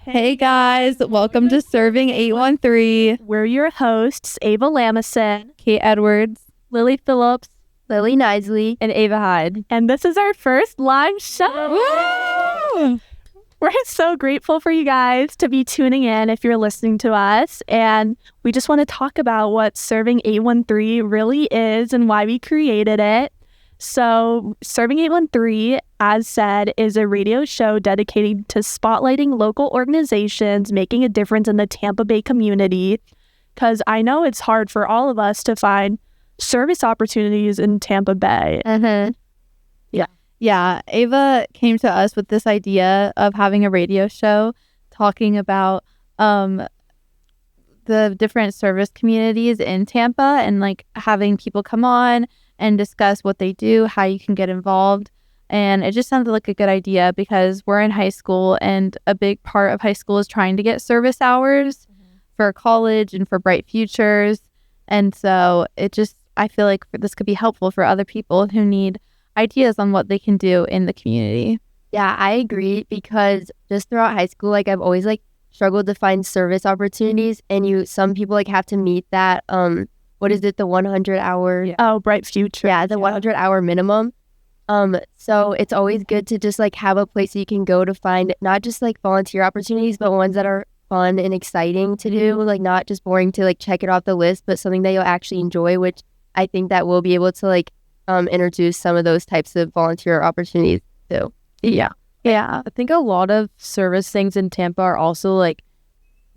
Hey guys, welcome to Serving 813. We're your hosts, Ava Lamison, Kate Edwards, Lilly Phillips, Lilly Kniesly, and Ava Hyde. And this is our first live show. Woo! We're so grateful for you guys to be tuning in if you're listening to us. And we just want to talk about what Serving 813 really is and why we created it. So Serving 813, as said, is a radio show dedicated to spotlighting local organizations making a difference in the Tampa Bay community. Because I know it's hard for all of us to find service opportunities in Tampa Bay. Yeah, Ava came to us with this idea of having a radio show talking about the different service communities in Tampa and like having people come on and discuss what they do, how you can get involved. And it just sounded like a good idea because we're in high school and a big part of high school is trying to get service hours for college and for bright futures. And so I feel like this could be helpful for other people who need ideas on what they can do in the community. Yeah, I agree because just throughout high school, like I've always like struggled to find service opportunities, and some people like have to meet that what is it, the 100-hour? Yeah. Oh, bright future. Yeah, the 100-hour minimum. So it's always good to just like have a place you can go to find not just like volunteer opportunities, but ones that are fun and exciting to do, like not just boring to like check it off the list, but something that you'll actually enjoy, which I think that we'll be able to like introduce some of those types of volunteer opportunities too. Yeah. I think a lot of service things in Tampa are also like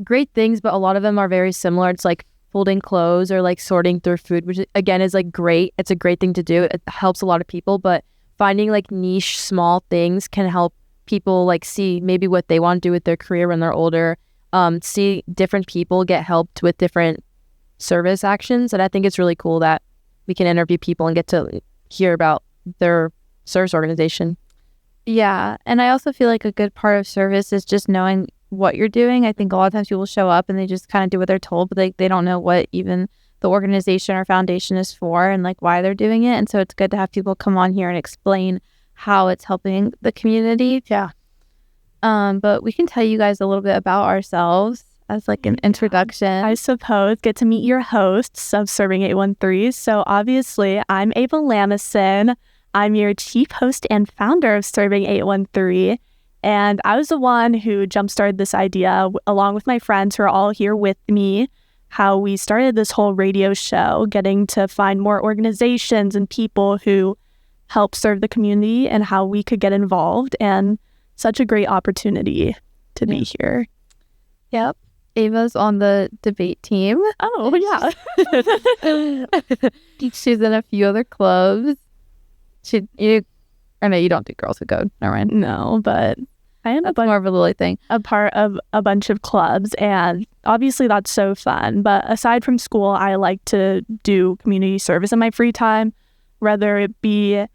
great things, but a lot of them are very similar. It's like folding clothes or like sorting through food, which again is like great. It's a great thing to do. It helps a lot of people, but finding like niche small things can help people like see maybe what they want to do with their career when they're older, see different people get helped with different service actions. And I think it's really cool that we can interview people and get to hear about their service organization. Yeah. And I also feel like a good part of service is just knowing what you're doing. I think a lot of times people show up and they just kind of do what they're told, but they don't know what even the organization or foundation is for and like why they're doing it. And so it's good to have people come on here and explain how it's helping the community. Yeah. But we can tell you guys a little bit about ourselves as like an introduction. I suppose get to meet your hosts of Serving 813. So obviously I'm Ava Lamison. I'm your chief host and founder of Serving 813. And I was the one who jump-started this idea along with my friends who are all here with me, how we started this whole radio show, getting to find more organizations and people who help serve the community and how we could get involved. And such a great opportunity to be here. Yep. Ava's on the debate team. Oh, yeah. She's in a few other clubs. I know you don't do Girls Who Code. Never mind. No, but I am That's more of a Lilly thing. A part of a bunch of clubs, and obviously that's so fun. But aside from school, I like to do community service in my free time, whether it be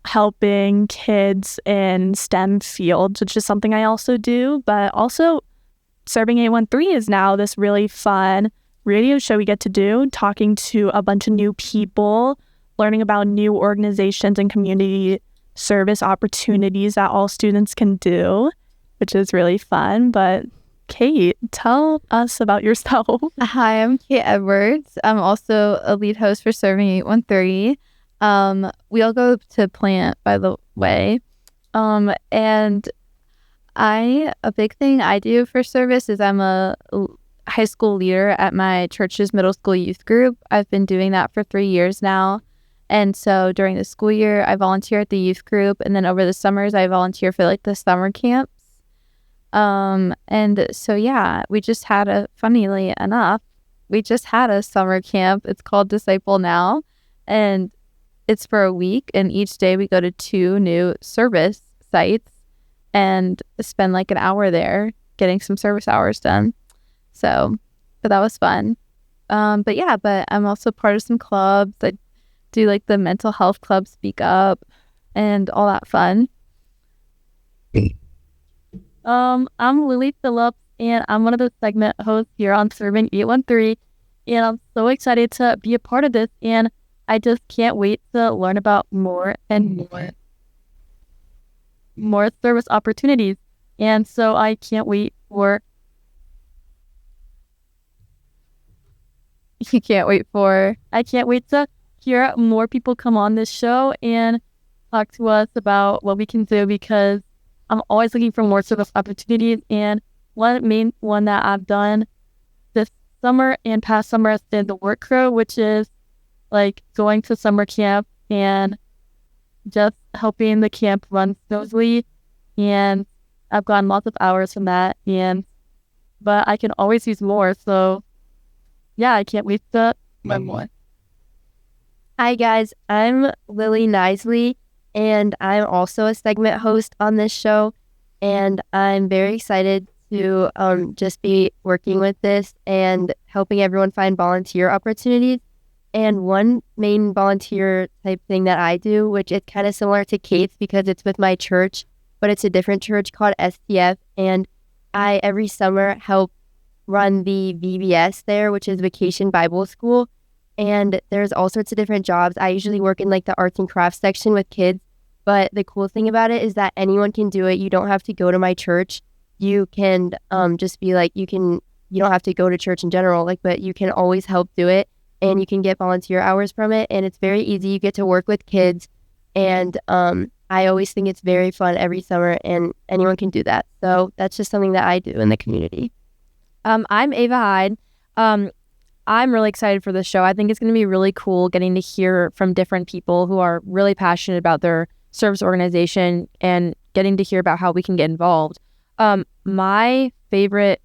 helping kids in STEM fields, which is something I also do, but also Serving 813 is now this really fun radio show we get to do, talking to a bunch of new people, learning about new organizations and community service opportunities that all students can do, which is really fun. But Kate, tell us about yourself. Hi, I'm Kate Edwards. I'm also a lead host for Serving 813. We all go to Plant, by the way. And a big thing I do for service is I'm a high school leader at my church's middle school youth group. I've been doing that for 3 years now. And so during the school year, I volunteer at the youth group. And then over the summers, I volunteer for like the summer camps. And so, yeah, funnily enough, we just had a summer camp. It's called Disciple Now. And it's for a week. And each day we go to 2 new service sites and spend like an hour there getting some service hours done. So, but that was fun. But I'm also part of some clubs. I do like the mental health club, Speak Up, and all that fun. I'm Lilly Phillips, and I'm one of the segment hosts here on Serving 813, and I'm so excited to be a part of this, and I just can't wait to learn about more and more service opportunities. And so I can't wait for I can't wait to hear more people come on this show and talk to us about what we can do, because I'm always looking for more service opportunities. And one main one that I've done this summer and past summer has been the work crew, which is like going to summer camp and just helping the camp run smoothly. And I've gotten lots of hours from that, but I can always use more. So yeah, I can't wait to learn more. Hi guys, I'm Lilly Kniesly, and I'm also a segment host on this show, and I'm very excited to just be working with this and helping everyone find volunteer opportunities. And one main volunteer type thing that I do, which is kind of similar to Kate's because it's with my church, but it's a different church called STF, and I every summer help run the VBS there, which is Vacation Bible School. And there's all sorts of different jobs. I usually work in like the arts and crafts section with kids, but the cool thing about it is that anyone can do it. You don't have to go to my church. You can just be like, you don't have to go to church in general, like, but you can always help do it, and you can get volunteer hours from it, and it's very easy. You get to work with kids, and I always think it's very fun every summer, and anyone can do that. So that's just something that I do in the community. I'm Ava Hyde. I'm really excited for this show. I think it's going to be really cool getting to hear from different people who are really passionate about their service organization and getting to hear about how we can get involved. My favorite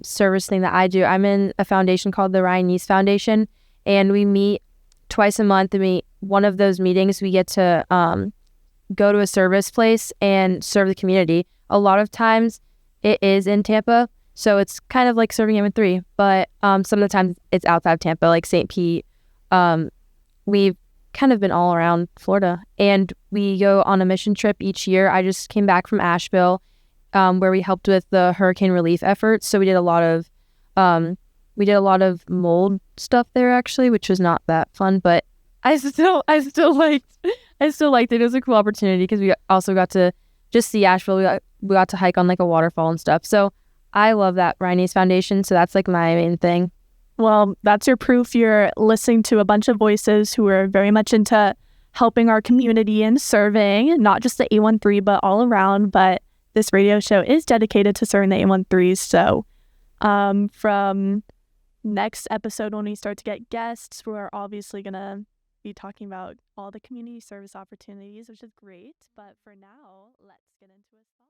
service thing that I do, I'm in a foundation called the Kniesly Foundation, and we meet twice a month. And one of those meetings, we get to go to a service place and serve the community. A lot of times it is in Tampa, so it's kind of like serving M3, but some of the times it's outside of Tampa, like St. Pete. We've kind of been all around Florida, and we go on a mission trip each year. I just came back from Asheville, where we helped with the hurricane relief efforts. So we did a lot of mold stuff there actually, which was not that fun, but I still liked it. It was a cool opportunity because we also got to just see Asheville. We got to hike on like a waterfall and stuff. So I love that Kniesly Foundation. So that's like my main thing. Well, that's your proof you're listening to a bunch of voices who are very much into helping our community and serving, not just the A13, but all around. But this radio show is dedicated to serving the A13s. So from next episode, when we start to get guests, we're obviously going to be talking about all the community service opportunities, which is great. But for now, let's get into a song.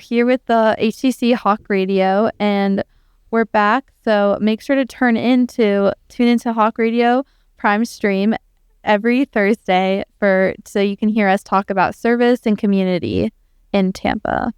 here with the HCC Hawk Radio, and we're back. So make sure to tune into Hawk Radio Prime Stream every Thursday so you can hear us talk about service and community in Tampa.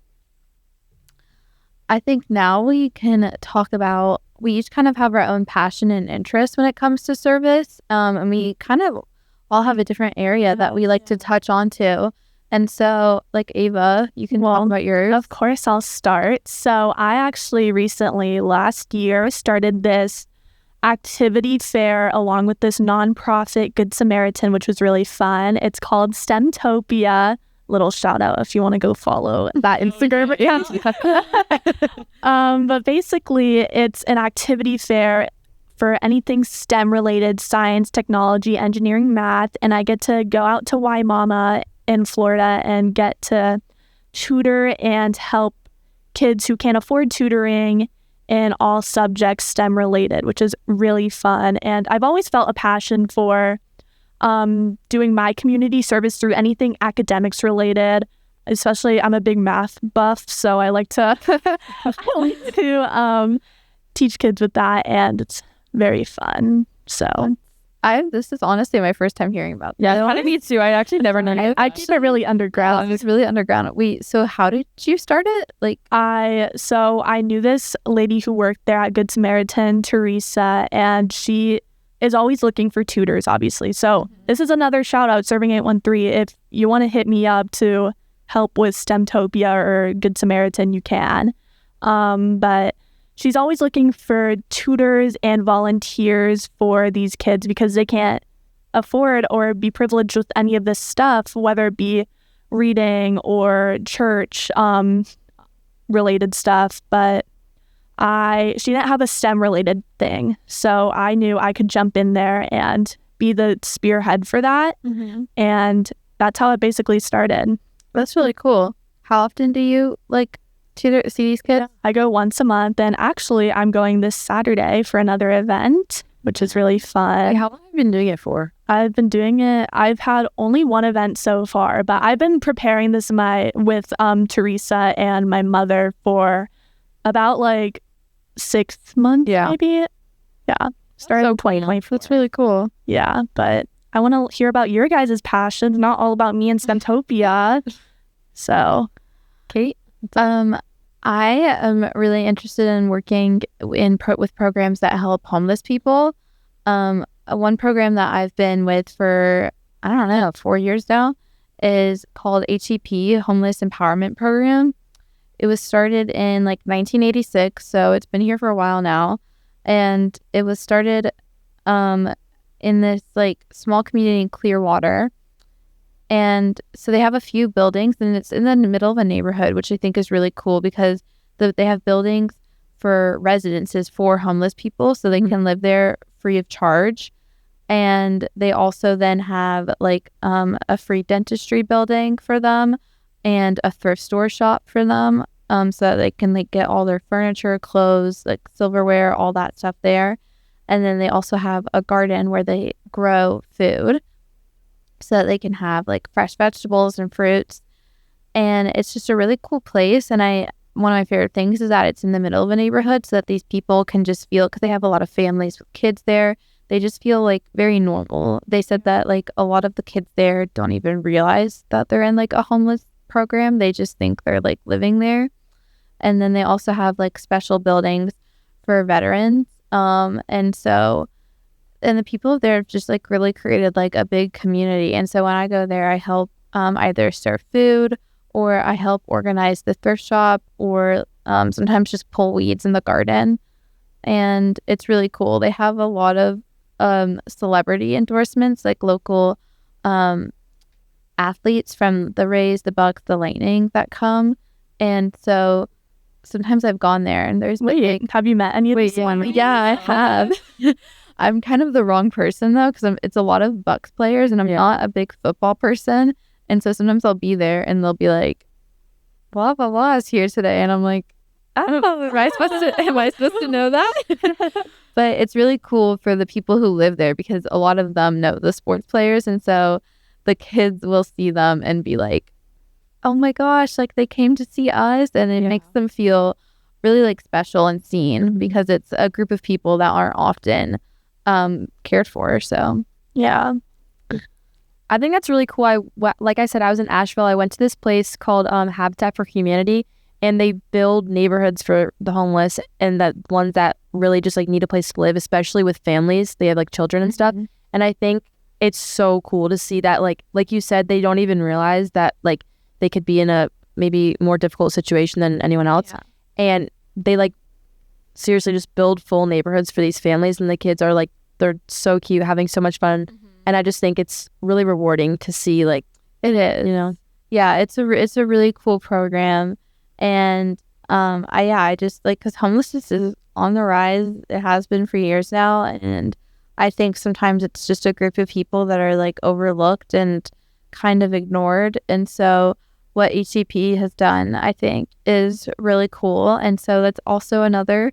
I think now we can talk about, we each kind of have our own passion and interest when it comes to service, and we kind of all have a different area that we like to touch on to. And so, like, Ava, you can talk about yours. Of course, I'll start. So I actually recently, last year, started this activity fair along with this nonprofit Good Samaritan, which was really fun. It's called STEMtopia. Little shout out if you want to go follow that Instagram account. But basically, it's an activity fair for anything STEM related, science, technology, engineering, math. And I get to go out to Waimama in Florida and get to tutor and help kids who can't afford tutoring in all subjects STEM related, which is really fun. And I've always felt a passion for doing my community service through anything academics related. Especially, I'm a big math buff, so I like to teach kids with that, and it's very fun. So this is honestly my first time hearing about this. Yeah, kind of me too. I actually never known. I keep it really underground. It's really underground. Wait, so how did you start it? I knew this lady who worked there at Good Samaritan, Teresa, and she is always looking for tutors, obviously. So this is another shout out, Serving 813. If you want to hit me up to help with STEMtopia or Good Samaritan, you can. But she's always looking for tutors and volunteers for these kids because they can't afford or be privileged with any of this stuff, whether it be reading or church related stuff. But she didn't have a STEM related thing. So I knew I could jump in there and be the spearhead for that. Mm-hmm. And that's how it basically started. That's really cool. How often do you see these kids? I go once a month, and actually I'm going this Saturday for another event, which is really fun. How long have you been doing it for? I've had only one event so far, but I've been preparing this with Teresa and my mother for about 6 months, maybe. Yeah. Started in 2024. That's really cool. Yeah, but I want to hear about your guys' passions, not all about me and STEMtopia. So, Kate? I am really interested in working with programs that help homeless people. One program that I've been with for, 4 years now is called HEP, Homeless Empowerment Program. It was started in 1986, so it's been here for a while now. And it was started in this small community in Clearwater. And so they have a few buildings, and it's in the middle of a neighborhood, which I think is really cool because they have buildings for residences for homeless people so they can live there free of charge. And they also then have a free dentistry building for them and a thrift store shop for them, so that they can get all their furniture, clothes, silverware, all that stuff there. And then they also have a garden where they grow food so that they can have fresh vegetables and fruits. And it's just a really cool place. And one of my favorite things is that it's in the middle of a neighborhood so that these people can just feel, because they have a lot of families with kids there, they just feel very normal. They said that a lot of the kids there don't even realize that they're in a homeless program. They just think they're living there. And then they also have special buildings for veterans. And the people there have just really created a big community. And so when I go there, I help either serve food, or I help organize the thrift shop, or sometimes just pull weeds in the garden. And it's really cool. They have a lot of celebrity endorsements, local athletes from the Rays, the Bucks, the Lightning that come. And so sometimes I've gone there, and there's have you met any of these? Yeah, I have. I'm kind of the wrong person though, because it's a lot of Bucks players, and I'm not a big football person. And so sometimes I'll be there, and they'll be like, "Blah blah blah is here today," and I'm like, "Oh, am I supposed to know that?" But it's really cool for the people who live there because a lot of them know the sports players, and so the kids will see them and be like, oh my gosh, like they came to see us, and it makes them feel really like special and seen because it's a group of people that aren't often cared for. So Yeah. I think that's really cool. Like I said, I was in Asheville. I went to this place called Habitat for Humanity, and they build neighborhoods for the homeless and the ones that really just like need a place to live, especially with families. They have like children and stuff. And I think it's so cool to see that, like you said, they don't even realize that like they could be in a maybe more difficult situation than anyone else. Yeah. And they like seriously just build full neighborhoods for these families, and the kids are like, they're so cute, having so much fun. And I just think it's really rewarding to see, like, it is, you know. Yeah, it's a really cool program. And I just like, because homelessness is on the rise. It has been for years now, and I think sometimes it's just a group of people that are like overlooked and kind of ignored. And so what HCP has done, I think, is really cool. And so that's also another,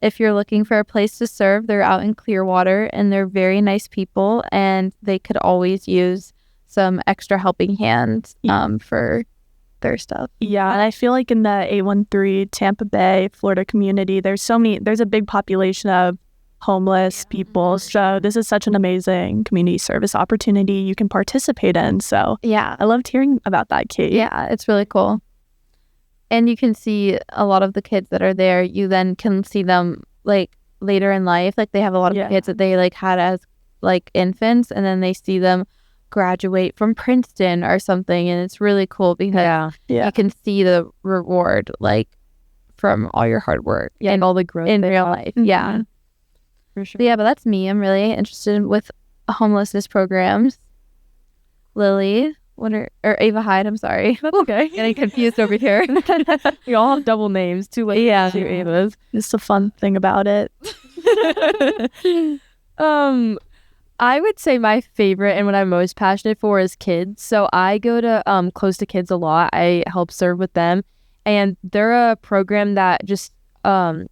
if you're looking for a place to serve, they're out in Clearwater, and they're very nice people, and they could always use some extra helping hands for their stuff. Yeah, and I feel like in the 813 Tampa Bay, Florida community, there's a big population of homeless people. So this is such an amazing community service opportunity you can participate in. So Yeah. I loved hearing about that, Kate. Yeah, it's really cool. And you can see a lot of the kids that are there. You then can see them like later in life. Like they have a lot of kids that they like had as like infants, and then they see them graduate from Princeton or something, and it's really cool because you can see the reward like from all your hard work and all the growth in real life. Yeah, for sure. So yeah, but that's me. I'm really interested with homelessness programs. Lily, or Ava Hyde, I'm sorry. That's okay. Getting confused over here. We all have double names too. Like two Avas. It's the fun thing about it. I would say my favorite and what I'm most passionate for is kids. So I go to Close to Kids a lot. I help serve with them, and they're a program that just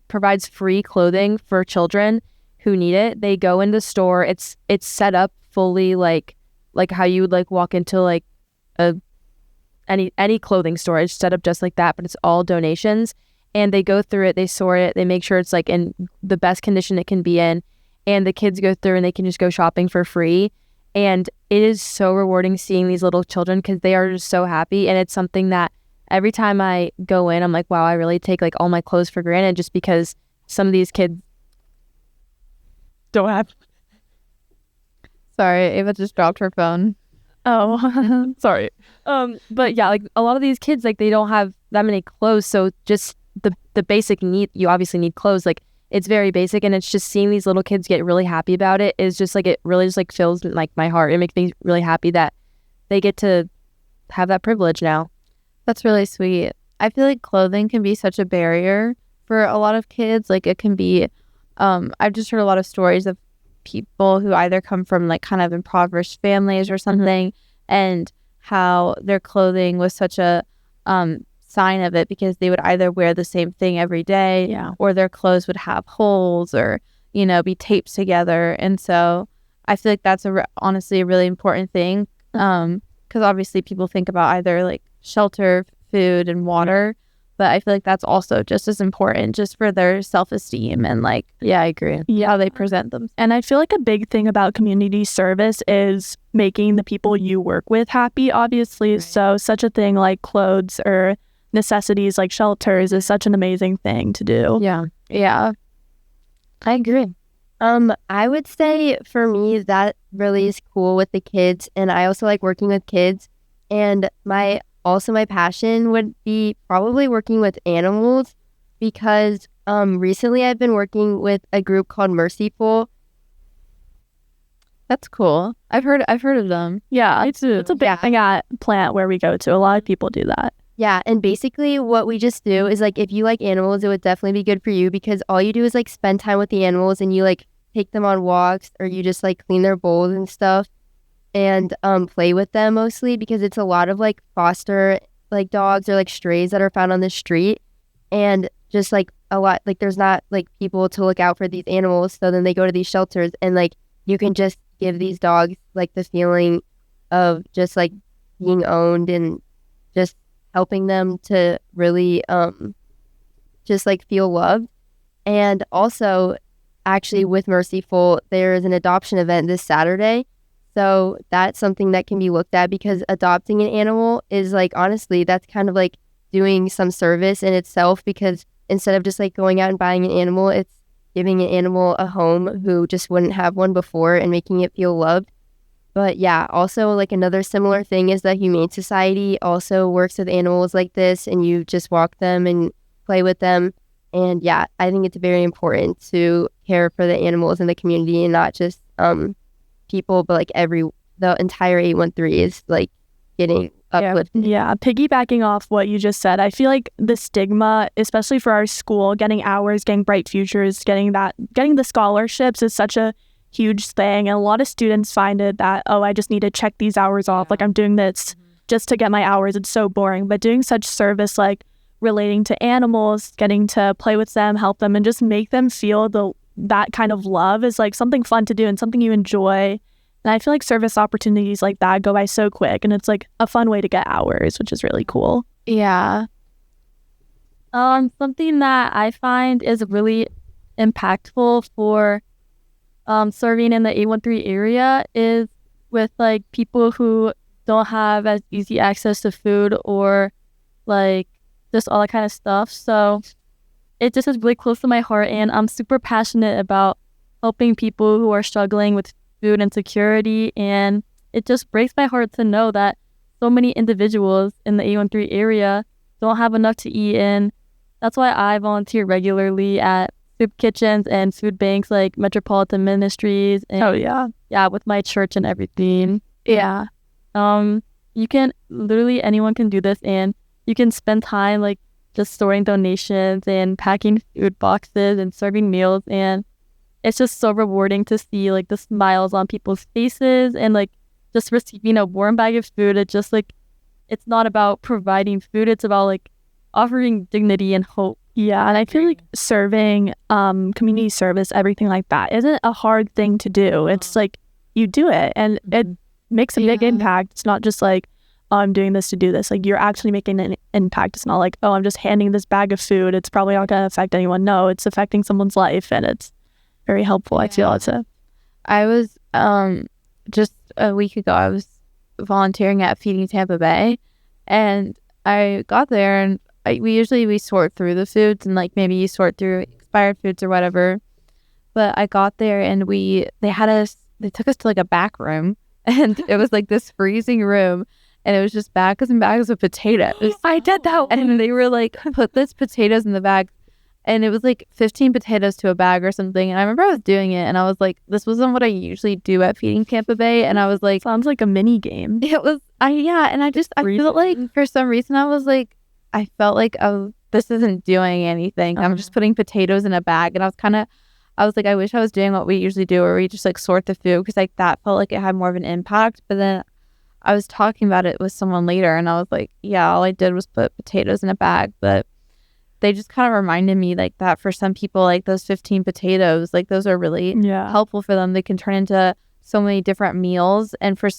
provides free clothing for children who need it. They go in the store. It's set up fully like how you would like walk into like any clothing store. It's set up just like that, but it's all donations, and they go through it, they sort it, they make sure it's like in the best condition it can be in, and the kids go through and they can just go shopping for free. And it is so rewarding seeing these little children because they are just so happy. And it's something that every time I go in, I'm like, wow, I really take like all my clothes for granted just because some of these kids don't have. Sorry, Ava just dropped her phone. Oh, sorry. But yeah, like a lot of these kids, like they don't have that many clothes. So just the basic need, you obviously need clothes. Like it's very basic, and it's just seeing these little kids get really happy about it is just like, it really just like fills like my heart. It makes me really happy that they get to have that privilege now. That's really sweet. I feel like clothing can be such a barrier for a lot of kids. Like it can be, I've just heard a lot of stories of people who either come from like kind of impoverished families or something, and how their clothing was such a sign of it because they would either wear the same thing every day, or their clothes would have holes or, you know, be taped together. And so I feel like that's honestly a really important thing, because obviously people think about either like shelter, food, and water, but I feel like that's also just as important just for their self-esteem and like, I agree. How they present them. And I feel like a big thing about community service is making the people you work with happy, obviously. Right. So such a thing like clothes or necessities like shelters is such an amazing thing to do. Yeah, I agree. I would say for me that really is cool with the kids, and I also like working with kids. And my passion would be probably working with animals, because recently I've been working with a group called Merciful. That's cool. I've heard of them. Yeah, it's a big thing at Plant where we go to. A lot of people do that. Yeah, and basically what we just do is like, if you like animals, it would definitely be good for you, because all you do is like spend time with the animals, and you like take them on walks, or you just like clean their bowls and stuff, and play with them mostly, because it's a lot of like foster like dogs or like strays that are found on the street, and just like a lot, like there's not like people to look out for these animals, so then they go to these shelters, and like you can just give these dogs like the feeling of just like being owned and just helping them to really just like feel loved. And also, actually, with Mercyful, there is an adoption event this Saturday. So that's something that can be looked at, because adopting an animal is like, honestly, that's kind of like doing some service in itself, because instead of just like going out and buying an animal, it's giving an animal a home who just wouldn't have one before and making it feel loved. But yeah, also like another similar thing is that Humane Society also works with animals like this, and you just walk them and play with them. And yeah, I think it's very important to care for the animals in the community, and not just people, but like the entire 813 is like getting uplifted. Yeah, piggybacking off what you just said, I feel like the stigma, especially for our school, getting hours, getting bright futures, getting the scholarships is such a huge thing. And a lot of students find it that, oh, I just need to check these hours off. Like, I'm doing this just to get my hours. It's so boring. But doing such service, like relating to animals, getting to play with them, help them, and just make them feel that kind of love is like something fun to do and something you enjoy. And I feel like service opportunities like that go by so quick, and it's like a fun way to get hours, which is really cool. Yeah. Something that I find is really impactful for serving in the 813 area is with like people who don't have as easy access to food, or like just all that kind of stuff. So it just is really close to my heart, and I'm super passionate about helping people who are struggling with food insecurity. And it just breaks my heart to know that so many individuals in the 813 area don't have enough to eat. And that's why I volunteer regularly at soup kitchens and food banks like Metropolitan Ministries. And, yeah, with my church and everything. Yeah. You can literally, anyone can do this, and you can spend time like just storing donations and packing food boxes and serving meals. And it's just so rewarding to see like the smiles on people's faces, and like just receiving a warm bag of food. It's just like, it's not about providing food, it's about like offering dignity and hope. Yeah, and I feel like serving, community service, everything like that isn't a hard thing to do. It's like you do it, and it makes a big impact. It's not just like, oh, I'm doing this to do this. Like, you're actually making an impact. It's not like, oh, I'm just handing this bag of food. It's probably not going to affect anyone. No, it's affecting someone's life, and it's very helpful. I feel I was just a week ago, I was volunteering at Feeding Tampa Bay, and I got there, and we sort through the foods, and like maybe you sort through expired foods or whatever. But I got there, and they took us to like a back room, and it was like this freezing room, and it was just bags and bags of potatoes. I did that one. And they were like, put this potatoes in the bag. And it was like 15 potatoes to a bag or something. And I remember I was doing it, and I was like, this wasn't what I usually do at Feeding Tampa Bay. And I was like, sounds like a mini game. It was, and I felt like for some reason I felt like, oh, this isn't doing anything. I'm just putting potatoes in a bag. And I was like, I wish I was doing what we usually do, where we just like sort the food, because like that felt like it had more of an impact. But then I was talking about it with someone later, and I was like, yeah, all I did was put potatoes in a bag. But they just kind of reminded me like that for some people, like those 15 potatoes, like those are really helpful for them. They can turn into so many different meals. And for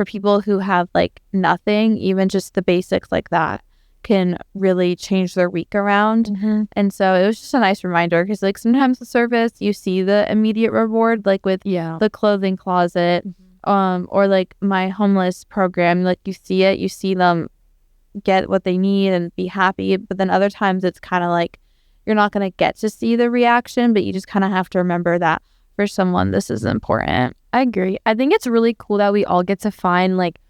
people who have like nothing, even just the basics like that can really change their week around. And so it was just a nice reminder, because like sometimes the service, you see the immediate reward, like with the clothing closet, or like my homeless program, like you see them get what they need and be happy. But then other times it's kind of like you're not going to get to see the reaction, but you just kind of have to remember that for someone this is important. I agree. I think it's really cool that we all get to find like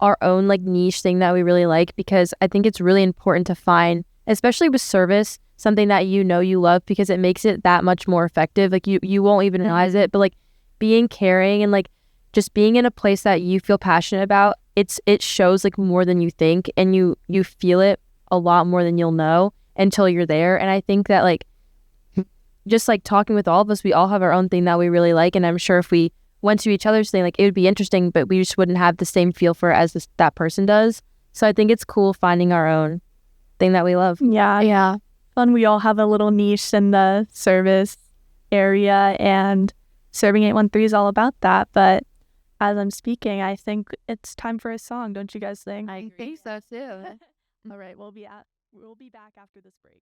our own like niche thing that we really like, because I think it's really important to find, especially with service, something that you love, because it makes it that much more effective. Like you won't even realize it, but like being caring and like just being in a place that you feel passionate about, it shows like more than you think, and you feel it a lot more than you'll know until you're there. And I think that like just like talking with all of us, we all have our own thing that we really like, and I'm sure if we went to each other's thing, like it would be interesting, but we just wouldn't have the same feel for it as that person does. So I think it's cool finding our own thing that we love. Yeah. Fun. We all have a little niche in the service area, and Serving 813 is all about that. But as I'm speaking, I think it's time for a song. Don't you guys think? I think so too. All right, we'll be back after this break.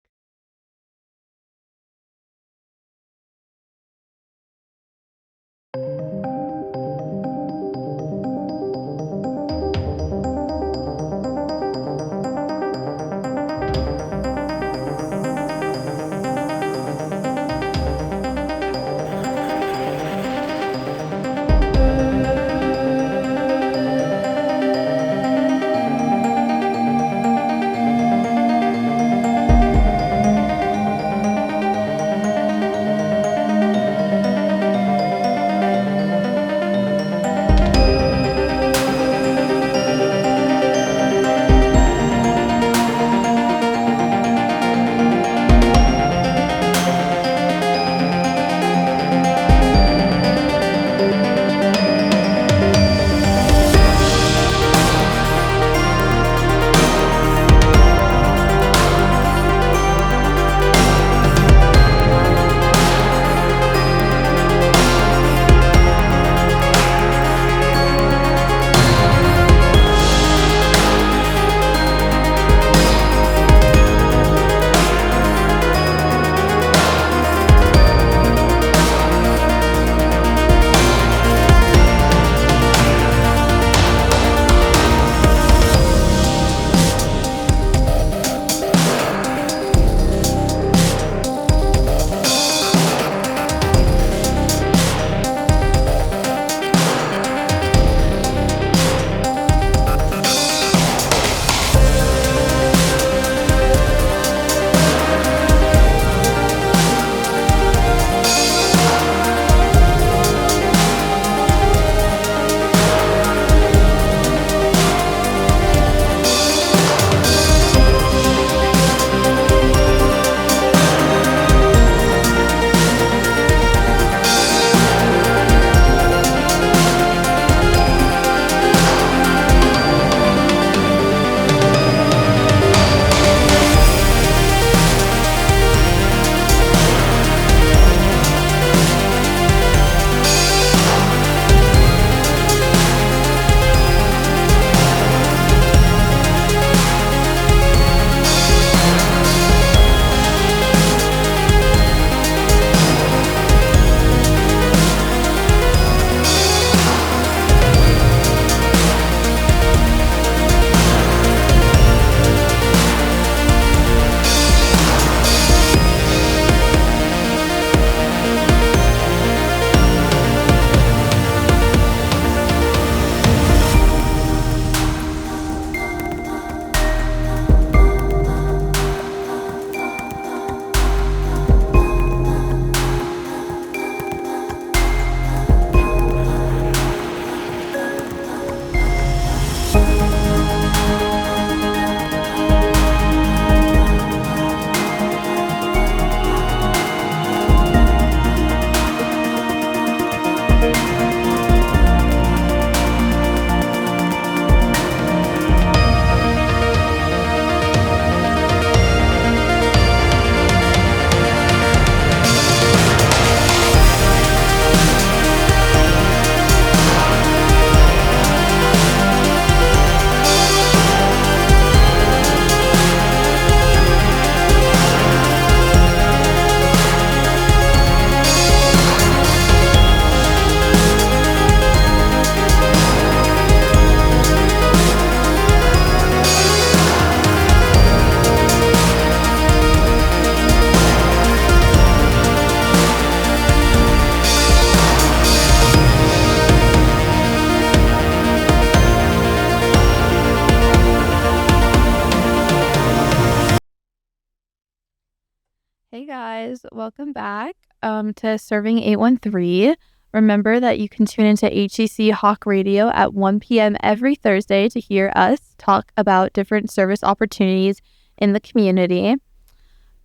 Hey guys, welcome back to Serving 813. Remember that you can tune into HEC Hawk Radio at 1 p.m. every Thursday to hear us talk about different service opportunities in the community.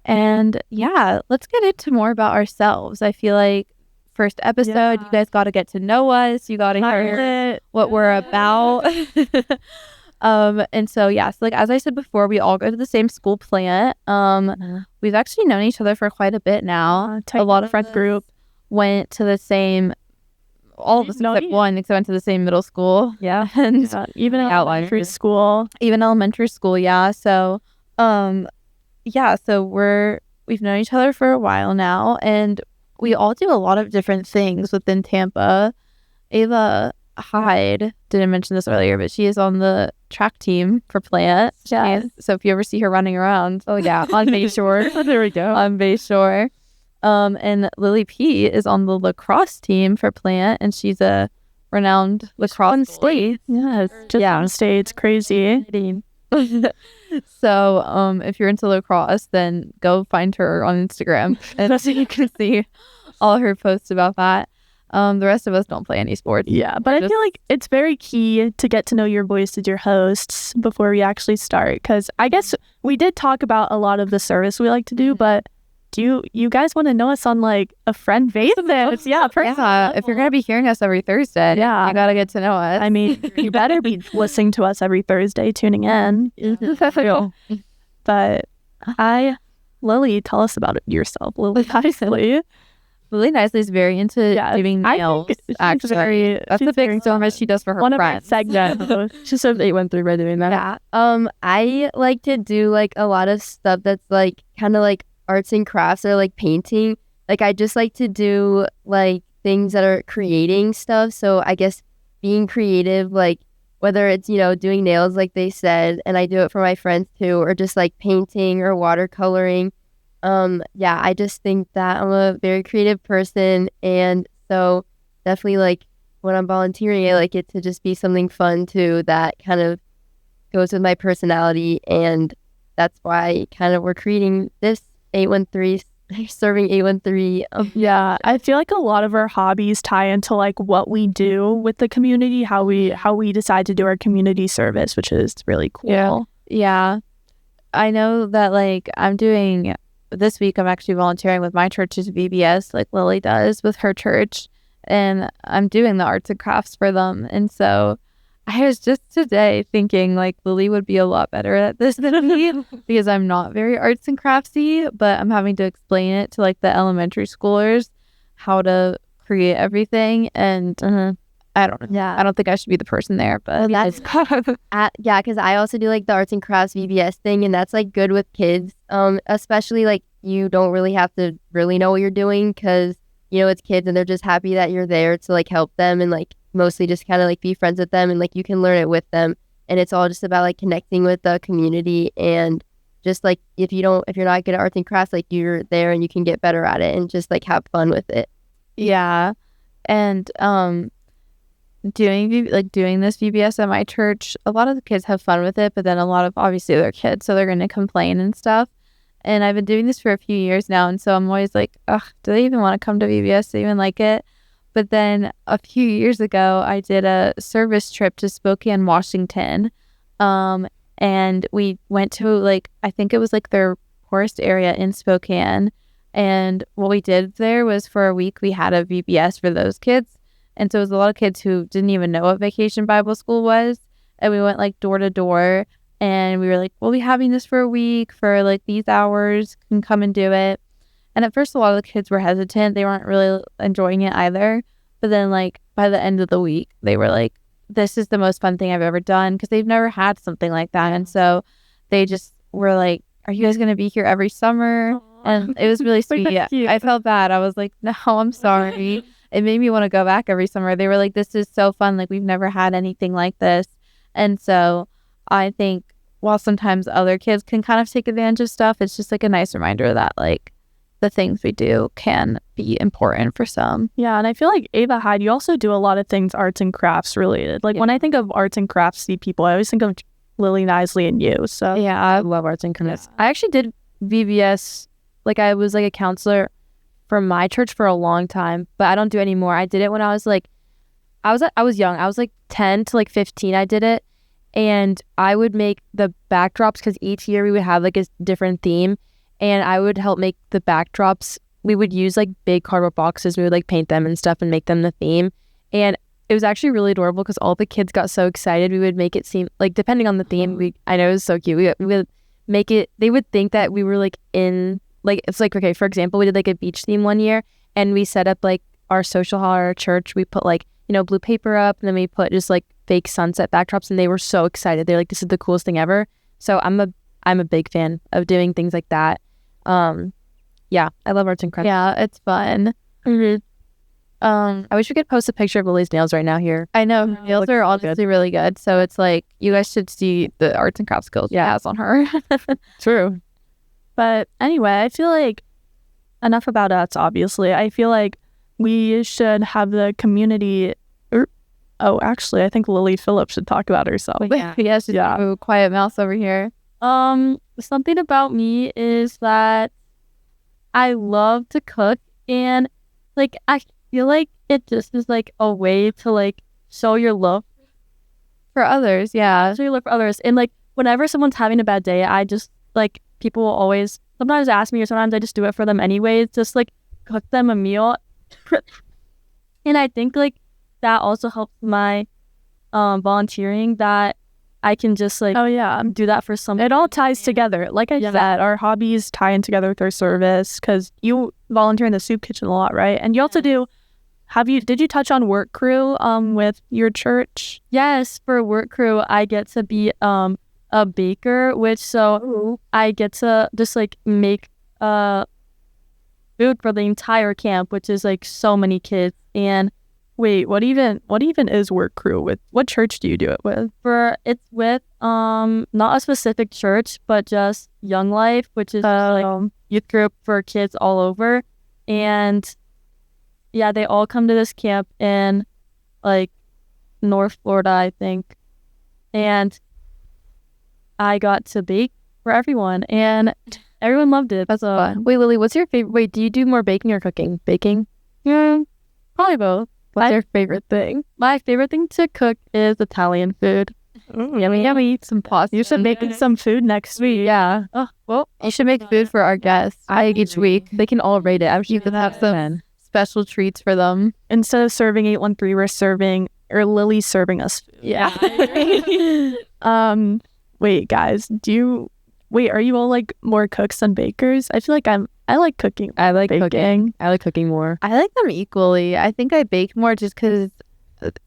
And yeah, let's get into more about ourselves. I feel like first episode, you guys got to get to know us. You got to hear what we're about. And so, yes, like as I said before, we all go to the same school plant. We've actually known each other for quite a bit now. A lot of friend group went to the same all of us No, except yeah. one, because I went to the same middle school. Yeah. And Even in elementary outliners. school. Even elementary school, yeah. So, so we've known each other for a while now, and we all do a lot of different things within Tampa. Ava Hyde, didn't mention this earlier, but she is on the track team for Plant. Yes. So if you ever see her running around, Oh yeah. on Bayshore, There we go. on Bayshore. And Lily P is on the lacrosse team for Plant, and she's a renowned lacrosse On goalie. state. Yes. Just on stage. It's crazy. So if you're into lacrosse, then go find her on Instagram, and so you can see all her posts about that. The rest of us don't play any sports. Yeah, but I feel like it's very key to get to know your voice as your hosts before we actually start, because I guess we did talk about a lot of the service we like to do, but do you guys want to know us on like a friend basis? Yeah, Yeah, if you're gonna be hearing us every Thursday, Yeah. you gotta get to know us. I mean, you better be listening to us every Thursday, tuning in. But Lily, tell us about it yourself. Lily Kniesly. Lily Kniesly is very into Yeah, doing I nails. think she's Actually, that's she's a very big service she does for her one of our friends. segments. She served 813 by doing that. Yeah. I like to do like a lot of stuff that's like kind of like arts and crafts or like painting. Like I just like to do like things that are creating stuff. So I guess being creative, like whether it's, doing nails like they said, and I do it for my friends too, or just like painting or watercoloring. Yeah, I just think that I'm a very creative person, and so definitely like when I'm volunteering, I like it to just be something fun too that kind of goes with my personality, and that's why kind of we're creating this 813 serving 813. Yeah, I feel like a lot of our hobbies tie into like what we do with the community, how we decide to do our community service, which is really cool. Yeah. I know that like this week I'm actually volunteering with my church's VBS, like Lily does with her church, and I'm doing the arts and crafts for them. And so I was just today thinking like Lily would be a lot better at this than me because I'm not very arts and craftsy, but I'm having to explain it to like the elementary schoolers how to create everything, and I don't know. Yeah. I don't think I should be the person there, but Well, yeah, because I also do like the arts and crafts VBS thing, and that's like good with kids. Especially like you don't really have to really know what you're doing because it's kids and they're just happy that you're there to like help them and like mostly just kind of like be friends with them, and like you can learn it with them, and it's all just about like connecting with the community, and just like if you're not good at arts and crafts, like you're there and you can get better at it and just like have fun with it. yeah. And doing this VBS at my church, a lot of the kids have fun with it, but then a lot of obviously they're kids, so they're going to complain and stuff. And I've been doing this for a few years now, and so I'm always like, ugh, do they even want to come to VBS? Do they even like it? But then a few years ago, I did a service trip to Spokane, Washington, and we went to like, I think it was like their poorest area in Spokane, and what we did there was for a week we had a VBS for those kids. And so it was a lot of kids who didn't even know what Vacation Bible School was. And we went like door to door, and we were like, we'll be having this for a week for like these hours, you can come and do it. And at first, a lot of the kids were hesitant. They weren't really enjoying it either. But then like by the end of the week, they were like, this is the most fun thing I've ever done, because they've never had something like that. And so they just were like, are you guys going to be here every summer? And it was really sweet. Cute. I felt bad. I was like, no, I'm sorry. It made me want to go back every summer. They were like, this is so fun. Like, we've never had anything like this. And so I think while sometimes other kids can kind of take advantage of stuff, it's just like a nice reminder that like the things we do can be important for some. Yeah, and I feel like Ava Hyde, you also do a lot of things arts and crafts related. Like when I think of arts and craftsy people, I always think of Lily Kniesly and you. So Yeah, I love arts and crafts. I actually did VBS. Like I was like a counselor for my church for a long time, but I don't do it anymore. I did it when I was like, I was young. I was like 10 to like 15. I did it, and I would make the backdrops because each year we would have like a different theme, and I would help make the backdrops. We would use like big cardboard boxes. We would like paint them and stuff and make them the theme, and it was actually really adorable because all the kids got so excited. We would make it seem like, depending on the theme, I know it was so cute. We would make it. They would think that we were like in. Like, it's like, okay, for example, we did like a beach theme one year, and we set up like our social hall at our church, we put like, you know, blue paper up, and then we put just like fake sunset backdrops, and they were so excited. They're like, this is the coolest thing ever. So I'm a big fan of doing things like that. Yeah, I love arts and crafts. Yeah, it's fun. I wish we could post a picture of Lily's nails right now here. I know her nails are honestly really good. So it's like, you guys should see the arts and crafts skills she has on her. True. But anyway, I feel like enough about us, obviously. I feel like we should have the community. Actually, I think Lily Phillips should talk about herself. Yeah, she's a quiet mouse over here. Something about me is that I love to cook, and like I feel like it just is like a way to like show your love for others. Yeah, show your love for others. And like whenever someone's having a bad day, I just like, people will always sometimes ask me, or sometimes I just do it for them anyways, just like cook them a meal. And I think like that also helps my volunteering, that I can just like do that for some. It all ties together. Like I said, our hobbies tie in together with our service, because you volunteer in the soup kitchen a lot, right? And you also do. Did you touch on work crew with your church? Yes, for work crew, I get to be a baker, which I get to just like make food for the entire camp, which is like so many kids. And wait, what even is work crew with? What church do you do it with? It's with not a specific church, but just Young Life, which is like youth group for kids all over. And yeah, they all come to this camp in like North Florida, I think. And I got to bake for everyone, and everyone loved it. That's fun. Wait, Lily, what's your favorite? Wait, do you do more baking or cooking? Baking? Yeah, probably both. What's your favorite thing? My favorite thing to cook is Italian food. Yummy. Some pasta. You should make some food next week. Yeah. Oh, well, you should make food for our guests each week. They can all rate it. I'm sure you can have some special treats for them. Instead of serving 813, we're serving, or Lily's serving us food. Yeah. Wait, guys, are you all like more cooks than bakers? I feel like I like cooking. I like baking. Cooking. I like cooking more. I like them equally. I think I bake more just because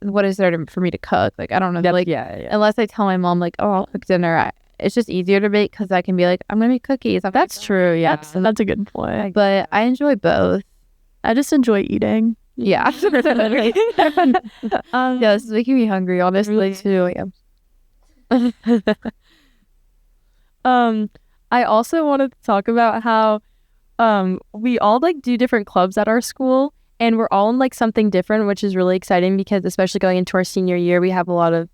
what is there for me to cook? Like, I don't know. Like, unless I tell my mom, like, oh, I'll cook dinner. It's just easier to bake because I can be like, I'm going to make cookies. That's true. Yeah. That's a good point. But I enjoy both. I just enjoy eating. Yeah. Yeah, this is making me hungry, honestly, too. Yeah. I also wanted to talk about how we all like do different clubs at our school, and we're all in like something different, which is really exciting, because especially going into our senior year, we have a lot of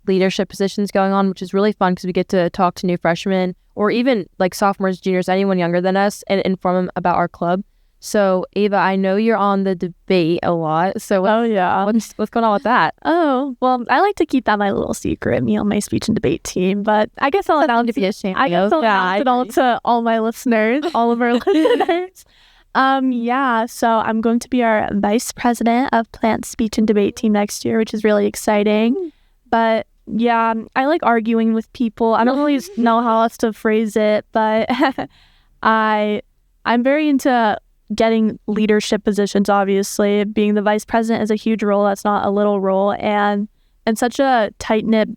leadership positions going on, which is really fun because we get to talk to new freshmen, or even like sophomores, juniors, anyone younger than us, and inform them about our club. So Ava, I know you're on the debate a lot. So what's going on with that? Oh, well, I like to keep that my little secret, me on my speech and debate team. But I guess I'll announce it all to all my listeners, all of our listeners. So I'm going to be our vice president of Plant Speech and Debate team next year, which is really exciting. But yeah, I like arguing with people. I don't really know how else to phrase it, but I'm very into getting leadership positions. Obviously, being the vice president is a huge role. That's not a little role, and such a tight-knit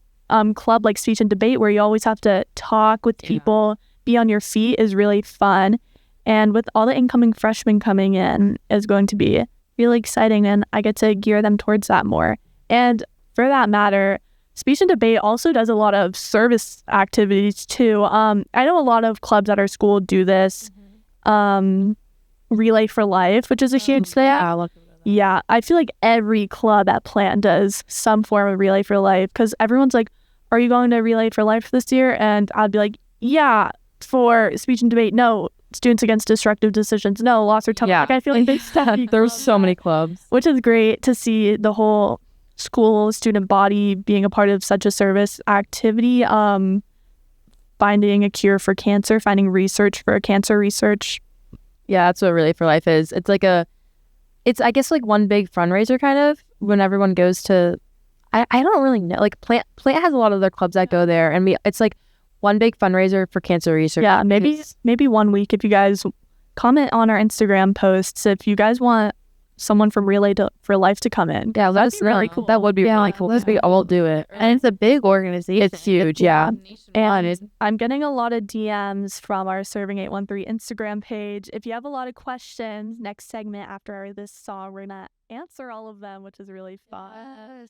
club like speech and debate, where you always have to talk with people, be on your feet, is really fun. And with all the incoming freshmen coming in, is going to be really exciting, and I get to gear them towards that more. And for that matter, speech and debate also does a lot of service activities too. I know a lot of clubs at our school do this. Relay for Life, which is a huge thing. Yeah, I feel like every club at Plant does some form of Relay for Life, because everyone's like, are you going to Relay for Life this year? And I'd be like, yeah. For speech and debate, no. Students Against Destructive Decisions, no. Loss or Tunnel. Like, I feel like there's so many clubs, which is great to see the whole school student body being a part of such a service activity. Finding a cure for cancer, finding research for cancer research. Yeah, that's what Relay for Life is. It's like it's I guess like one big fundraiser kind of, when everyone goes to, I don't really know. Like Plant has a lot of their clubs that go there, and it's like one big fundraiser for cancer research. Yeah, maybe 1 week, if you guys comment on our Instagram posts, if you guys want someone from Relay for Life to come in. Yeah, that's really cool. That would be really cool because we all do it. And it's a big organization. It's huge, yeah. And I'm getting a lot of DMs from our Serving 813 Instagram page. If you have a lot of questions, next segment after this song, we're going to answer all of them, which is really fun.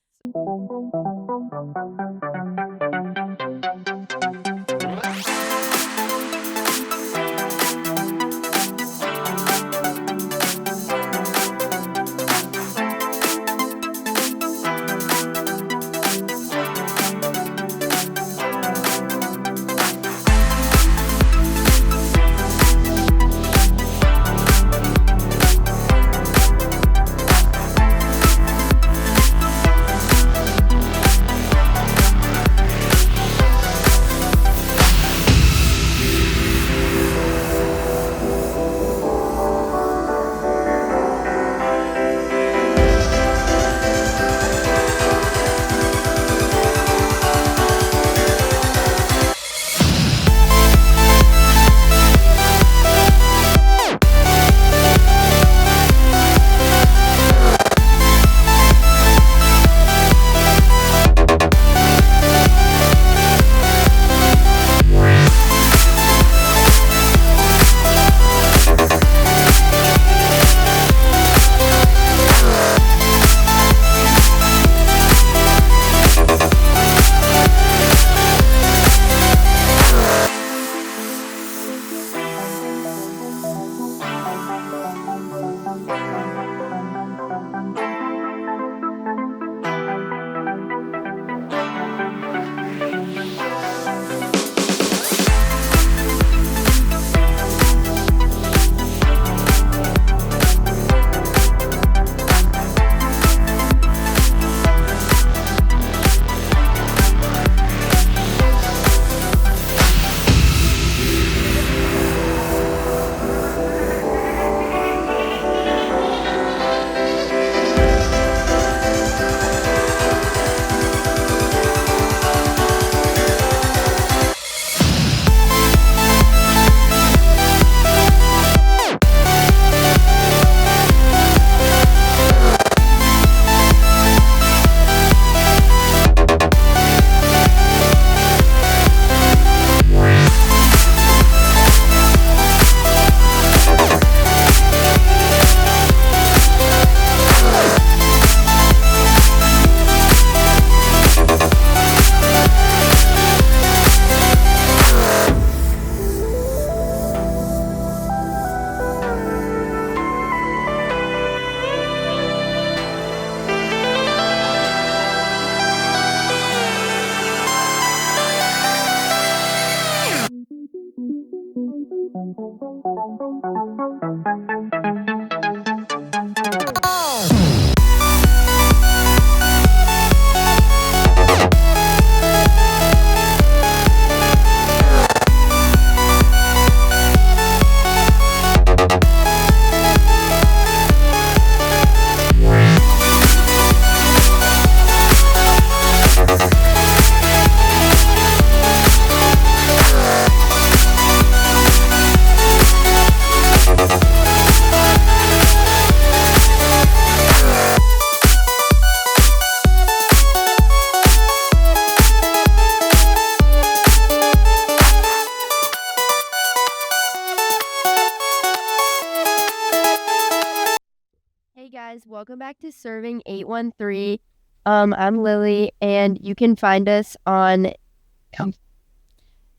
Guys, welcome back to Serving 813. I'm Lilly, and you can find us on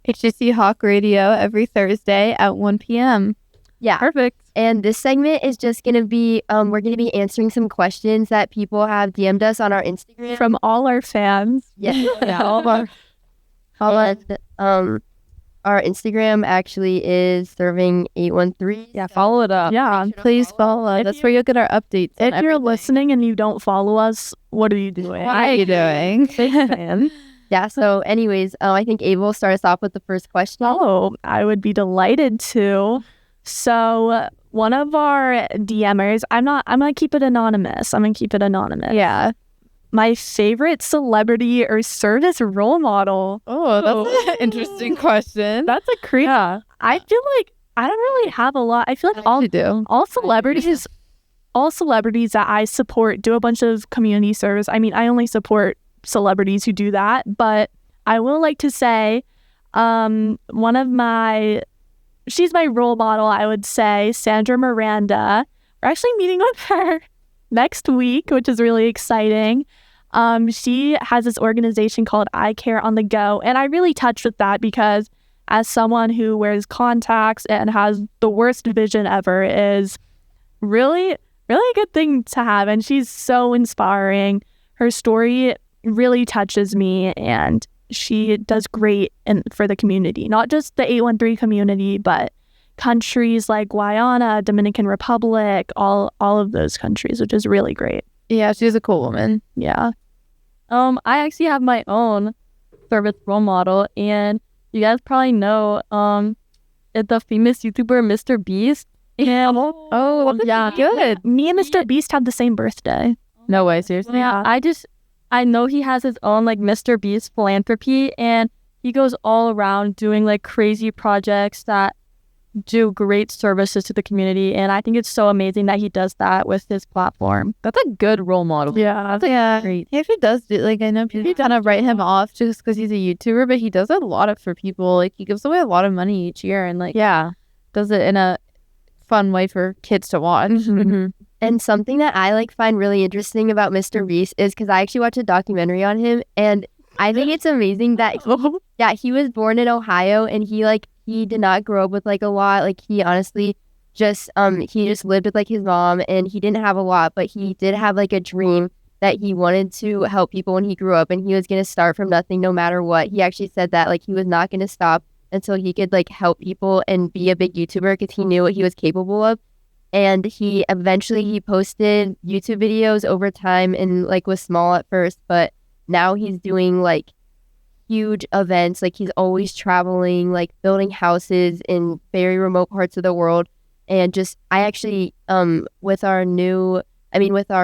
HGC Hawk Radio every Thursday at 1 p.m. Yeah, perfect. And this segment is just gonna be we're gonna be answering some questions that people have DM'd us on our Instagram from all our fans. Yeah, all of our our Instagram actually is Serving 813. Yeah, follow it up. Yeah, please follow us. That's where you'll get our updates. If you're listening and you don't follow us, what are you doing? What are you doing? Yeah, so anyways, I think Ava will start us off with the first question. Oh, I would be delighted to. So one of our DMers, I'm gonna keep it anonymous. Yeah. My favorite celebrity or service role model. Oh, that's an interesting question. That's a crazy. Yeah. I feel like I don't really have a lot. I feel like all celebrities all celebrities that I support do a bunch of community service. I mean, I only support celebrities who do that, but I will like to say she's my role model, I would say, Sandra Miranda. We're actually meeting with her next week, which is really exciting. She has this organization called I Care on the Go, and I really touched with that because as someone who wears contacts and has the worst vision ever, is really, really a good thing to have. And she's so inspiring. Her story really touches me, and she does great for the community, not just the 813 community, but countries like Guyana, Dominican Republic, all of those countries, which is really great. Yeah, she's a cool woman. Yeah. I actually have my own service role model, and you guys probably know the famous YouTuber Mr. Beast. And Yeah, good. Me and Mr. Beast have the same birthday. No way, seriously. Yeah. I know he has his own like Mr. Beast philanthropy, and he goes all around doing like crazy projects that do great services to the community, and I think it's so amazing that he does that with his platform. That's a good role model. Yeah. Yeah, Great. he actually does do, like, I know people kind of write him off just because he's a YouTuber, but he does a lot for people. Like, he gives away a lot of money each year, and like, Yeah. does it in a fun way for kids to watch. And something that I like find really interesting about Mr. Beast is because I actually watched a documentary on him, and I think it's amazing that he was born in Ohio, and he did not grow up with like a lot. Like, he honestly just lived with like his mom, and he didn't have a lot, but he did have like a dream that he wanted to help people when he grew up, and he was going to start from nothing no matter what. He actually said that like he was not going to stop until he could like help people and be a big YouTuber, because he knew what he was capable of. And he posted YouTube videos over time, and like was small at first, but now he's doing like huge events. Like, he's always traveling, like building houses in very remote parts of the world. And just, I actually, with our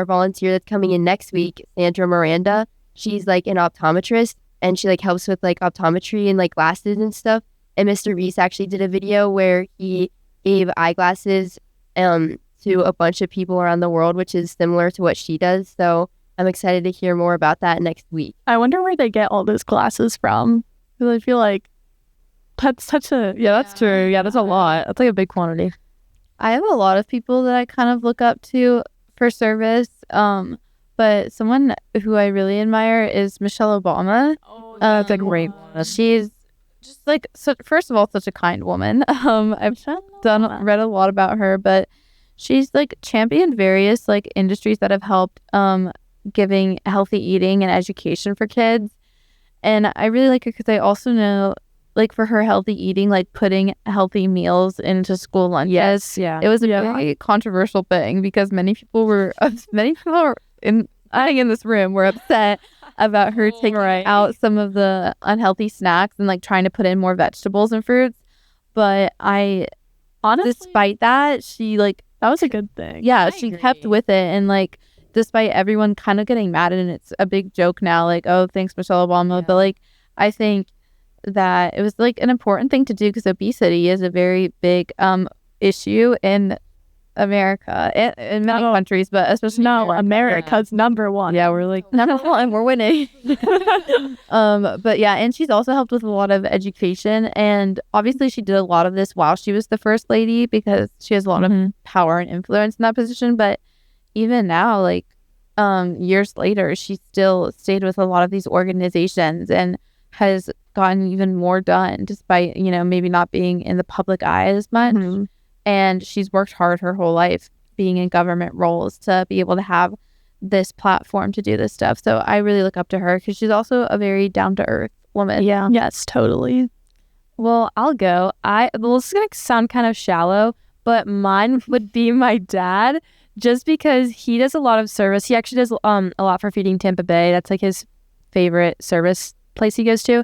volunteer that's coming in next week, Sandra Miranda, she's like an optometrist, and she like helps with like optometry and like glasses and stuff. And Mr. Reese actually did a video where he gave eyeglasses to a bunch of people around the world, which is similar to what she does. So I'm excited to hear more about that next week. I wonder where they get all those glasses from, because I feel like that's such a... Yeah, that's true. Yeah, that's a lot. That's like a big quantity. I have a lot of people that I kind of look up to for service, but someone who I really admire is Michelle Obama. That's a great one. She's just like, so, first of all, such a kind woman. I've read a lot about her, but she's like championed various like industries that have helped giving healthy eating and education for kids. And I really like her because I also know, like, for her healthy eating, like putting healthy meals into school lunches. Yes, yeah. It was a very controversial thing because many people in this room were upset about her taking out some of the unhealthy snacks and like trying to put in more vegetables and fruits. But honestly, despite that, she like, that was a good thing. Yeah, she kept with it, and like, despite everyone kind of getting mad, and it's a big joke now, like, oh, thanks Michelle Obama. But like, I think that it was like an important thing to do because obesity is a very big issue in America, in many countries, but especially America's number one. Yeah, we're like number one, we're winning. But yeah, and she's also helped with a lot of education, and obviously she did a lot of this while she was the first lady because she has a lot of power and influence in that position. But even now, like years later, she still stayed with a lot of these organizations and has gotten even more done despite, maybe not being in the public eye as much. And she's worked hard her whole life being in government roles to be able to have this platform to do this stuff. So I really look up to her because she's also a very down-to-earth woman. Yeah. Yes, totally. Well, I'll go. This is going to sound kind of shallow, but mine would be my dad, just because he does a lot of service. He actually does a lot for Feeding Tampa Bay. That's like his favorite service place he goes to.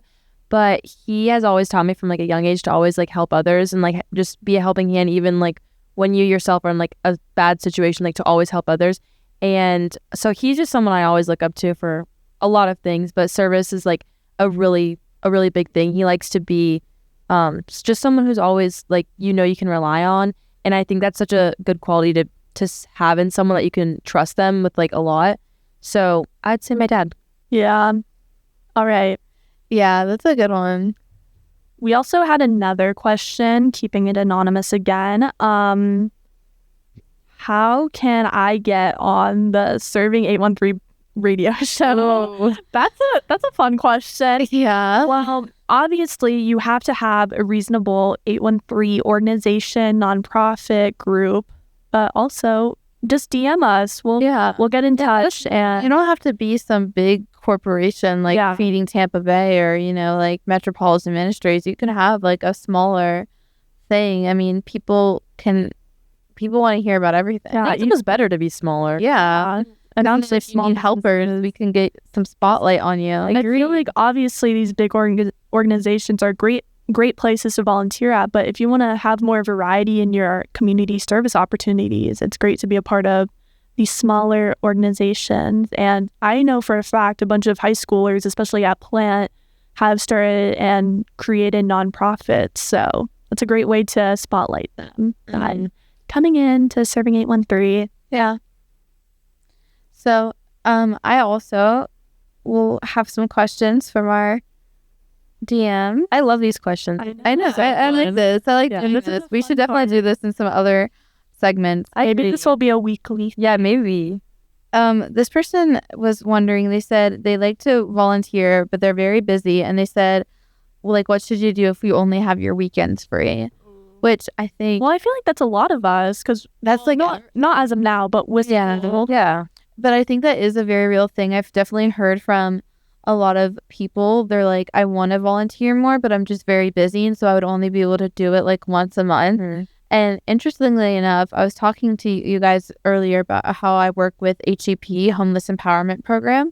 But he has always taught me from like a young age to always like help others and like just be a helping hand, even like when you yourself are in like a bad situation, like to always help others. And so he's just someone I always look up to for a lot of things, but service is like a really big thing. He likes to be just someone who's always like, you can rely on. And I think that's such a good quality to have in someone that you can trust them with like a lot. So I'd say my dad. Yeah. All right. Yeah, that's a good one. We also had another question, keeping it anonymous again. How can I get on the Serving 813 radio show? That's a fun question. Yeah. Well, obviously, you have to have a reasonable 813 organization, nonprofit group, but also just DM us. We'll get in touch. And you don't have to be some big corporation like Feeding Tampa Bay or, like Metropolitan Ministries. You can have like a smaller thing. I mean, people want to hear about everything. Yeah, it was better to be smaller. Yeah. And honestly, if you need helpers, we can get some spotlight on you. I feel like obviously these big organizations are great places to volunteer at, but if you want to have more variety in your community service opportunities, it's great to be a part of these smaller organizations. And I know for a fact a bunch of high schoolers, especially at Plant, have started and created nonprofits. So that's a great way to spotlight them. Coming in to Serving 813. Yeah. So I also will have some questions from our DM. I love these questions. I know. I like this. I like doing this. We should definitely do this in some other segments. Maybe this will be a weekly. Yeah, maybe. This person was wondering, they said they like to volunteer, but they're very busy. And they said, well, like, what should you do if you only have your weekends free? Which I think... Well, I feel like that's a lot of us because that's like not as of now, but with... Yeah. But I think that is a very real thing. I've definitely heard from a lot of people. They're like, I want to volunteer more, but I'm just very busy. And so I would only be able to do it like once a month. Mm-hmm. And interestingly enough, I was talking to you guys earlier about how I work with HEP, Homeless Empowerment Program.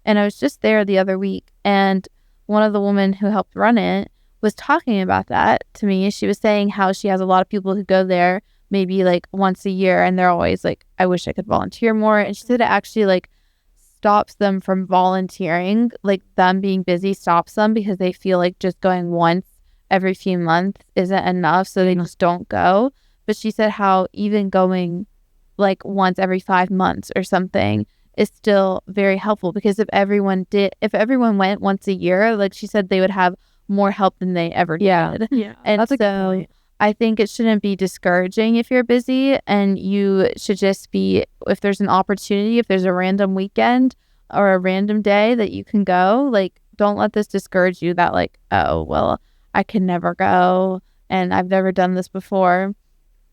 And I was just there the other week. And one of the women who helped run it was talking about that to me. She was saying how she has a lot of people who go there maybe like once a year, and they're always like, I wish I could volunteer more. And she said it actually like stops them from volunteering, like them being busy stops them because they feel like just going once every few months isn't enough, so they just don't go. But she said how even going like once every 5 months or something is still very helpful, because if everyone went once a year, like she said, they would have more help than they ever did. Yeah. And that's so I think it shouldn't be discouraging if you're busy, and you should just be, if there's an opportunity, if there's a random weekend or a random day that you can go, like, don't let this discourage you that like, oh, well, I can never go and I've never done this before.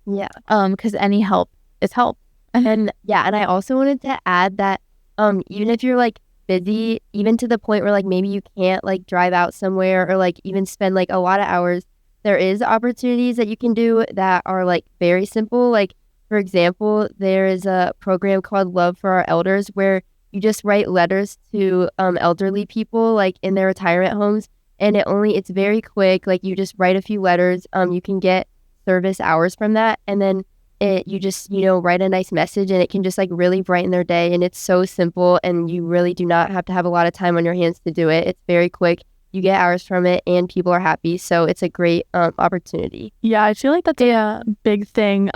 Yeah. Because any help is help. And I also wanted to add that even if you're like busy, even to the point where like maybe you can't like drive out somewhere or like even spend like a lot of hours, there is opportunities that you can do that are like very simple. Like, for example, there is a program called Love for Our Elders where you just write letters to elderly people like in their retirement homes, and it's very quick. Like, you just write a few letters, you can get service hours from that, and then you just write a nice message, and it can just like really brighten their day. And it's so simple, and you really do not have to have a lot of time on your hands to do it. It's very quick. You get hours from it, and people are happy. So it's a great opportunity. Yeah, I feel like that's a big thing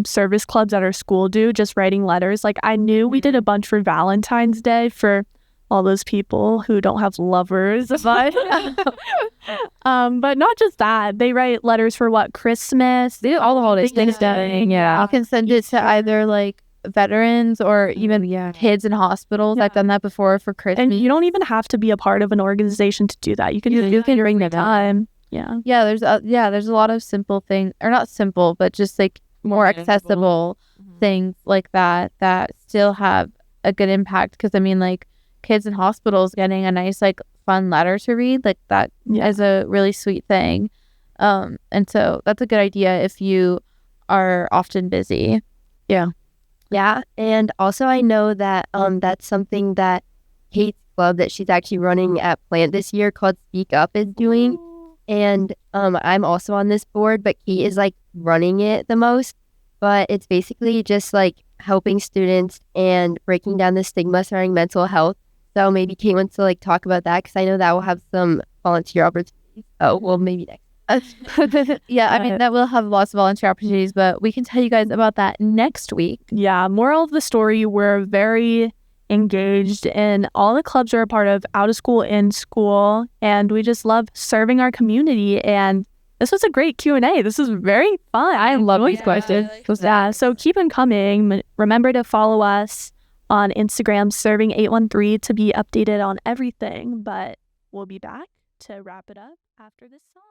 service clubs at our school do, just writing letters. Like, I knew we did a bunch for Valentine's Day for all those people who don't have lovers. But not just that. They write letters for Christmas. They do all the holidays. Thanksgiving, yeah. You can send it to either like veterans or even kids in hospitals. I've done that before for Christmas. And you don't even have to be a part of an organization to do that. You can bring the time. There's a lot of simple things, or not simple, but just like more accessible things like that still have a good impact. Because I mean, like, kids in hospitals getting a nice like fun letter to read, like that is a really sweet thing. And so that's a good idea if you are often busy. Yeah, and also I know that that's something that Kate's club that she's actually running at Plant this year called Speak Up is doing. And I'm also on this board, but Kate is like running it the most. But it's basically just like helping students and breaking down the stigma surrounding mental health. So maybe Kate wants to like talk about that, because I know that will have some volunteer opportunities. Oh, well, maybe next. Yeah, I mean, that will have lots of volunteer opportunities, but we can tell you guys about that next week. Yeah, moral of the story, we're very engaged in all the clubs we're a part of, out of school, in school, and we just love serving our community. And this was a great Q&A. This was very fun. I love these questions. Yeah, so keep them coming. Remember to follow us on Instagram, Serving813, to be updated on everything. But we'll be back to wrap it up after this song.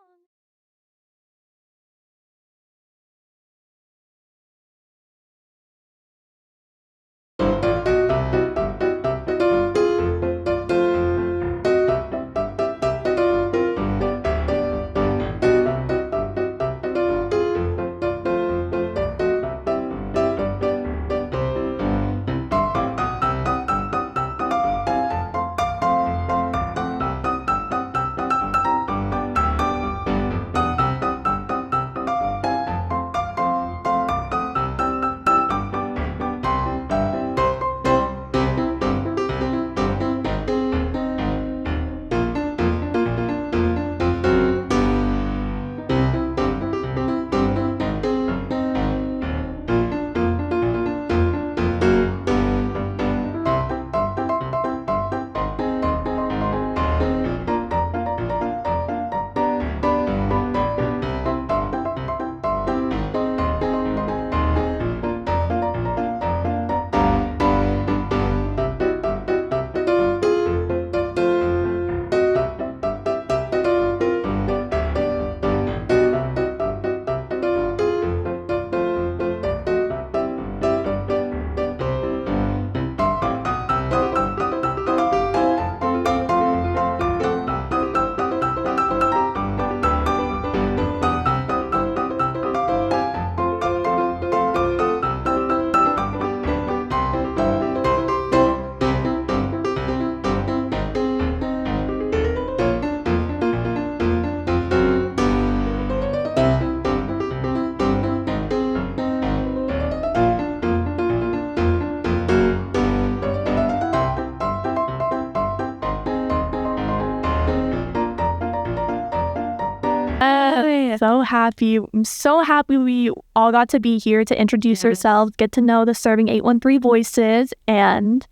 I'm so happy we all got to be here to introduce ourselves, get to know the Serving 813 voices. And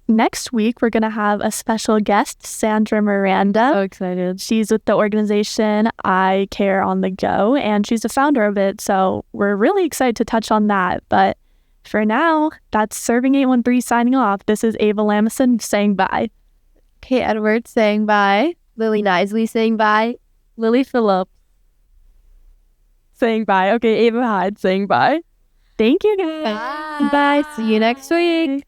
next week, we're going to have a special guest, Sandra Miranda. So excited. She's with the organization I Care on the Go, and she's the founder of it. So we're really excited to touch on that. But for now, that's Serving 813 signing off. This is Ava Lamison saying bye. Kate Edwards saying bye. Lilly Kniesly saying bye. Lilly Phillips saying bye. Okay, Ava Hyde saying bye. Thank you, guys. Bye. See you next week.